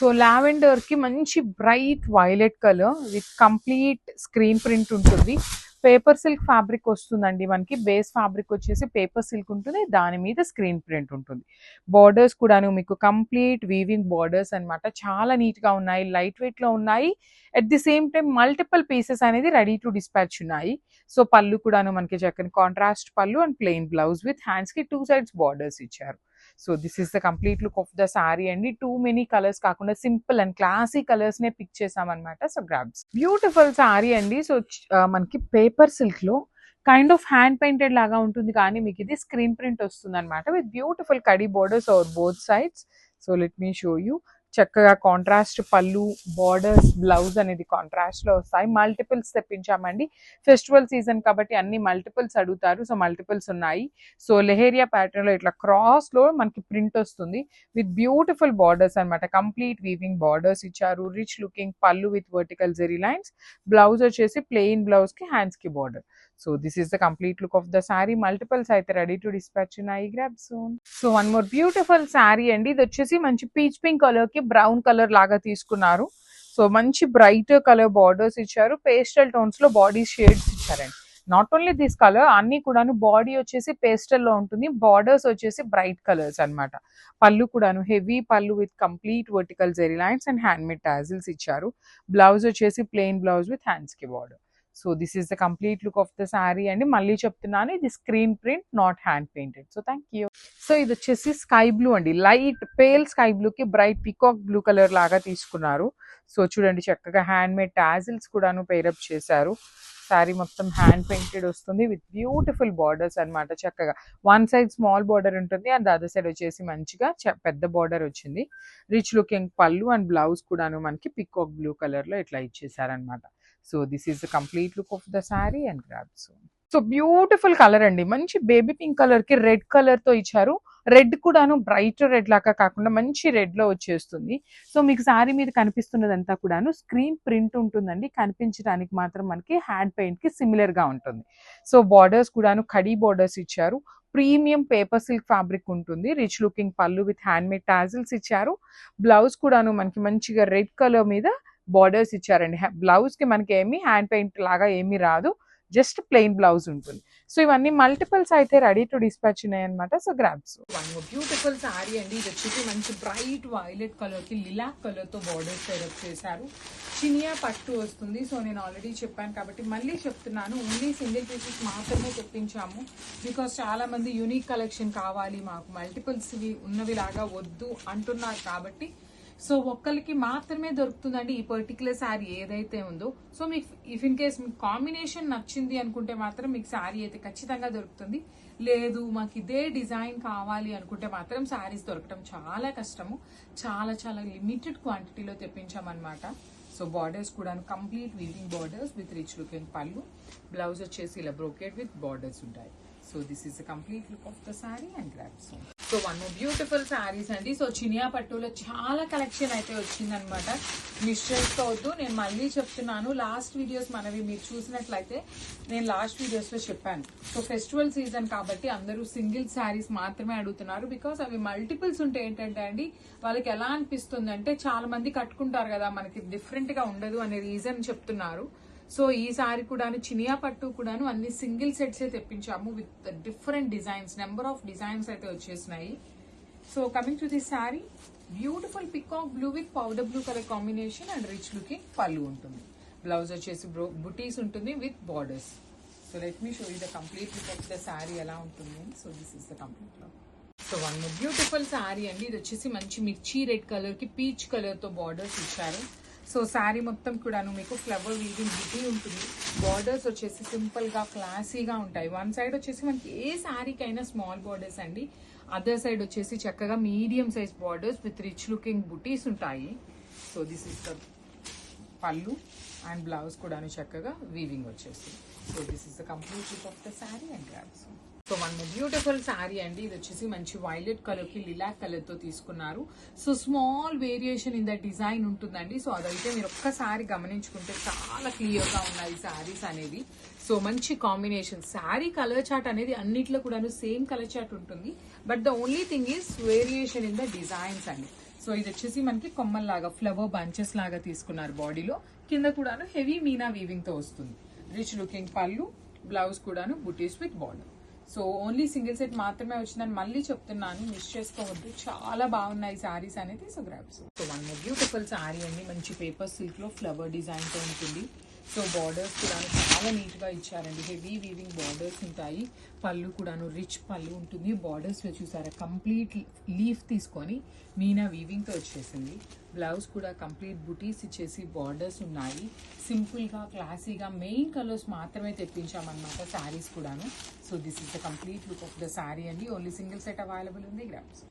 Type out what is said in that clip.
So lavender కి మంచి bright violet colour with complete screen print ఉంటుంది. పేపర్ సిల్క్ ఫ్యాబ్రిక్ వస్తుందండి మనకి. బేస్ ఫ్యాబ్రిక్ వచ్చేసి పేపర్ సిల్క్ ఉంటుంది, దాని మీద స్క్రీన్ ప్రింట్ ఉంటుంది. బార్డర్స్ కూడాను మీకు కంప్లీట్ వీవింగ్ బార్డర్స్ అన్నమాట. చాలా నీట్ గా ఉన్నాయి, లైట్ వెయిట్ లో ఉన్నాయి. At the same time multiple pieces అనేది రెడీ టు డిస్పాచ్ ఉన్నాయి. సో పళ్ళు కూడాను మనకి చక్కని కాంట్రాస్ట్ పళ్ళు and plain blouse with hands కి 2 sides బార్డర్స్ ఇచ్చారు. So this is the complete look of the sari అండి. టూ మెనీ కలర్స్ కాకుండా సింపుల్ అండ్ క్లాసీ కలర్స్ నే పిక్ చేసామన్నమాట. సో గ్రాబ్స్ బ్యూటిఫుల్ సారీ అండి. సో మనకి పేపర్ సిల్క్ లో కైండ్ ఆఫ్ హ్యాండ్ పెయింటెడ్ లాగా ఉంటుంది, కానీ మీకు ఇది స్క్రీన్ ప్రింట్ వస్తుంది అనమాట with beautiful khadi borders over both sides. So let me show you. చక్కగా కాంట్రాస్ట్ పళ్ళు, బార్డర్స్, బ్లౌజ్ అనేది కాంట్రాస్ట్ లో వస్తాయి. మల్టిపుల్స్ తెప్పించామండి. ఫెస్టివల్ సీజన్ కాబట్టి అన్ని మల్టిపుల్స్ అడుగుతారు, సో మల్టిపుల్స్ ఉన్నాయి. సో లెహేరియా ప్యాటర్న్ లో ఇట్లా క్రాస్ లో మనకి ప్రింట్ వస్తుంది విత్ బ్యూటిఫుల్ బార్డర్స్ అనమాట. కంప్లీట్ వీవింగ్ బార్డర్స్ ఇచ్చారు. Rich looking pallu with vertical zari lines. Blouse వచ్చేసి ప్లెయిన్ బ్లౌజ్ కి హ్యాండ్స్ కి border. So this is the complete look of the sari. Multiples అయితే రెడీ టు డిస్పాచ్ ఉన్నాయి. Grab soon. So one more beautiful sari అండి. ఇది వచ్చేసి మంచి పీచ్ పింక్ కలర్ కి బ్రౌన్ కలర్ లాగా తీసుకున్నారు. సో మంచి బ్రైట్ కలర్ బార్డర్స్ ఇచ్చారు. పేస్టల్ టోన్స్ లో బాడీ షేడ్స్ ఇచ్చారండి. నాట్ ఓన్లీ దిస్ కలర్, అన్ని కూడాను బాడీ వచ్చేసి పేస్టల్ లో ఉంటుంది, బార్డర్స్ వచ్చేసి బ్రైట్ కలర్స్ అన్నమాట. పళ్ళు కూడాను హెవీ పళ్ళు with complete vertical zari lines and hand made tassels ఇచ్చారు. బ్లౌజ్ వచ్చేసి ప్లెయిన్ బ్లౌజ్ విత్ హ్యాండ్స్ కి border. So this is the complete look of the sari అండి. మళ్ళీ చెప్తున్నాను, ఇది screen print, not hand painted. So thank you. So ఇది వచ్చేసి sky blue అండి. లైట్ పేల్ స్కై బ్లూ కి బ్రైట్ పికాక్ బ్లూ కలర్ లాగా తీసుకున్నారు. సో చూడండి, చక్కగా హ్యాండ్ మేడ్ టాజిల్స్ కూడాను పేరప్ చేశారు. సారీ మొత్తం హ్యాండ్ పెయింటెడ్ వస్తుంది విత్ బ్యూటిఫుల్ బార్డర్స్ అన్నమాట. చక్కగా వన్ సైడ్ స్మాల్ బార్డర్ ఉంటుంది అండ్ అదర్ సైడ్ వచ్చేసి మంచిగా పెద్ద బార్డర్ వచ్చింది. రిచ్ లుకింగ్ పళ్ళు అండ్ బ్లౌజ్ కూడాను మనకి పికాక్ బ్లూ కలర్ లో ఇట్లా ఇచ్చేసారనమాట. So this is the complete look of the sari and grab. So beautiful colour అండి. మంచి బేబీ పింక్ కలర్ కి రెడ్ కలర్ తో ఇచ్చారు. రెడ్ కూడాను బ్రైట్ రెడ్ లాగా కాకుండా మంచి రెడ్ లో వచ్చేస్తుంది. సో మీకు సారీ మీద కనిపిస్తున్నదంతా కూడాను స్క్రీన్ ప్రింట్ ఉంటుందండి. కనిపించడానికి మాత్రం మనకి హ్యాండ్ పెయింట్ కి సిమిలర్ గా ఉంటుంది. సో బార్డర్స్ కూడాను కడీ బార్డర్స్ ఇచ్చారు. ప్రీమియం పేపర్ సిల్క్ ఫ్యాబ్రిక్ ఉంటుంది. Rich looking pallu with hand made tassels ఇచ్చారు. బ్లౌజ్ కూడాను మనకి మంచిగా రెడ్ కలర్ మీద బార్డర్స్ ఇచ్చారండి. బ్లౌజ్ కి మనకి ఏమి హ్యాండ్ పెయింట్ లాగా ఏమీ రాదు, జస్ట్ ప్లెయిన్ బ్లౌజ్ ఉంటుంది. సో ఇవన్నీ మల్టిపుల్స్ అయితే రెడీ టు డిస్పాచ్ ఉన్నాయన్నమాట. So grabs. One more beautiful sari అండి. ఇది వచ్చేసి మంచి బ్రైట్ వైలెట్ కలర్ కి లిలాక్ కలర్ తో బార్డర్స్ సెలెక్ట్ చేశారు. చినియా పట్టు వస్తుంది. సో నేను ఆల్రెడీ చెప్పాను కాబట్టి మళ్ళీ చెప్తున్నాను, ఓన్లీ సింగిల్ పీసెస్ మాత్రమే తెప్పించాము. బికాస్ చాలా మంది యూనిక్ కలెక్షన్ కావాలి మాకు, మల్టిపుల్స్ ఉన్నవి లాగా వద్దు అంటున్నారు కాబట్టి సో ఒక్కరికి మాత్రమే దొరుకుతుందండి ఈ పర్టికులర్ శారీ ఏదైతే ఉందో. సో మీకు ఇఫ్ ఇన్ కేస్ మీకు కాంబినేషన్ నచ్చింది అనుకుంటే మాత్రం మీకు శారీ అయితే ఖచ్చితంగా దొరుకుతుంది. లేదు మాకు ఇదే డిజైన్ కావాలి అనుకుంటే మాత్రం శారీస్ దొరకడం చాలా కష్టము. చాలా చాలా లిమిటెడ్ క్వాంటిటీలో తెప్పించామన్నమాట. సో బార్డర్స్ కూడా complete weaving borders with rich looking పళ్ళు. బ్లౌజ్ వచ్చేసి ఇలా బ్రోకెట్ విత్ బార్డర్స్ ఉంటాయి. So this is the complete look of the sari and grabs. So one more beautiful saris అండి. సో చినియా పట్టులో చాలా కలెక్షన్ అయితే వచ్చిందనమాట. మిస్ చేసుకోవద్దు. నేను మళ్ళీ చెప్తున్నాను, లాస్ట్ వీడియోస్ మనవి మీరు చూసినట్లయితే నేను లాస్ట్ వీడియోస్ లో చెప్పాను. సో ఫెస్టివల్ సీజన్ కాబట్టి అందరూ సింగిల్ శారీస్ మాత్రమే అడుగుతున్నారు. బికాస్ అవి మల్టిపుల్స్ ఉంటే ఏంటంటే అండి వాళ్ళకి ఎలా అనిపిస్తుంది అంటే చాలా మంది కట్టుకుంటారు కదా, మనకి డిఫరెంట్ గా ఉండదు అనే రీజన్ చెప్తున్నారు. సో ఈ సారీ కూడాను చినియా పట్టు కూడాను అన్ని సింగిల్ సెట్స్ తెప్పించాము with different designs. Number of designs అయితే వచ్చేసినాయి. So coming to this sari, beautiful peacock blue with powder blue colour combination and rich looking పళ్ళు ఉంటుంది. బ్లౌజ్ వచ్చేసి బుటీస్ ఉంటుంది with borders. So let me show you the complete look of the sari ఎలా ఉంటుంది. So this is the complete look. So one beautiful sari అండి. ఇది వచ్చేసి మంచి మిర్చి రెడ్ కలర్ కి పీచ్ కలర్ తో బార్డర్స్ ఇచ్చారు. సో శారీ మొత్తం కూడాను మీకు ఫ్లవర్ వీవింగ్ బుటీ ఉంటుంది. బార్డర్స్ వచ్చేసి సింపుల్ గా క్లాసీగా ఉంటాయి. వన్ సైడ్ వచ్చేసి మనకి ఏ శారీకైనా స్మాల్ బార్డర్స్ అండి, అదర్ సైడ్ వచ్చేసి చక్కగా medium size borders with rich looking బుటీస్ ఉంటాయి. సో దిస్ ఇస్ ద పళ్ళు అండ్ బ్లౌజ్ కూడాను చక్కగా వీవింగ్ వచ్చేసి. So this is the complete look of the sari and grabs. So one beautiful sari అండి. ఇది వచ్చేసి మంచి వైలెట్ కలర్ కి లిలాక్ కలర్ తో తీసుకున్నారు. So small variation in the design ఉంటుందండి. సో అదైతే మీరు ఒక్కసారి గమనించుకుంటే చాలా క్లియర్ గా ఉన్నాయి శారీస్ అనేది. సో మంచి కాంబినేషన్. శారీ కలర్ చార్ట్ అనేది అన్నిట్లో కూడా సేమ్ కలర్ చార్ట్ ఉంటుంది. But the only thing is variation in the designs అండి. సో ఇది వచ్చేసి మనకి కొమ్మల్లాగా ఫ్లవర్ బంచెస్ లాగా తీసుకున్నారు బాడీలో. కింద కూడాను హెవీ మీనా వీవింగ్ తో వస్తుంది. రిచ్ లుకింగ్ పళ్ళు, బ్లౌజ్ కూడాను బుటీస్ with border. So only single set మాత్రమే వచ్చిందని మళ్ళీ చెప్తున్నాను, మిస్ చేసుకోవద్దు. చాలా బాగున్నాయి శారీస్ అనేది. So grabs. So one more beautiful sari అండి, మంచి పేపర్ సిల్క్ లో ఫ్లవర్ డిజైన్ తో ఉంటుంది. సో బార్డర్స్ కూడా చాలా నీట్ గా ఇచ్చారండి, హెవీ వీవింగ్ బార్డర్స్ ఉంటాయి. పళ్ళు కూడాను రిచ్ పళ్ళు ఉంటుంది. బార్డర్స్ లో చూసారా కంప్లీట్ లీఫ్ తీసుకొని మీనా వీవింగ్ తో వచ్చేసింది. బ్లౌజ్ కూడా కంప్లీట్ బుటీస్ ఇచ్చేసి బార్డర్స్ ఉన్నాయి. సింపుల్ గా క్లాసీగా మెయిన్ కలర్స్ మాత్రమే తెప్పించామన్నమాట శారీస్ కూడాను. So this is the complete look of the sari అండి. ఓన్లీ సింగిల్ సెట్ అవైలబుల్ ఉంది. గ్రాబ్స్.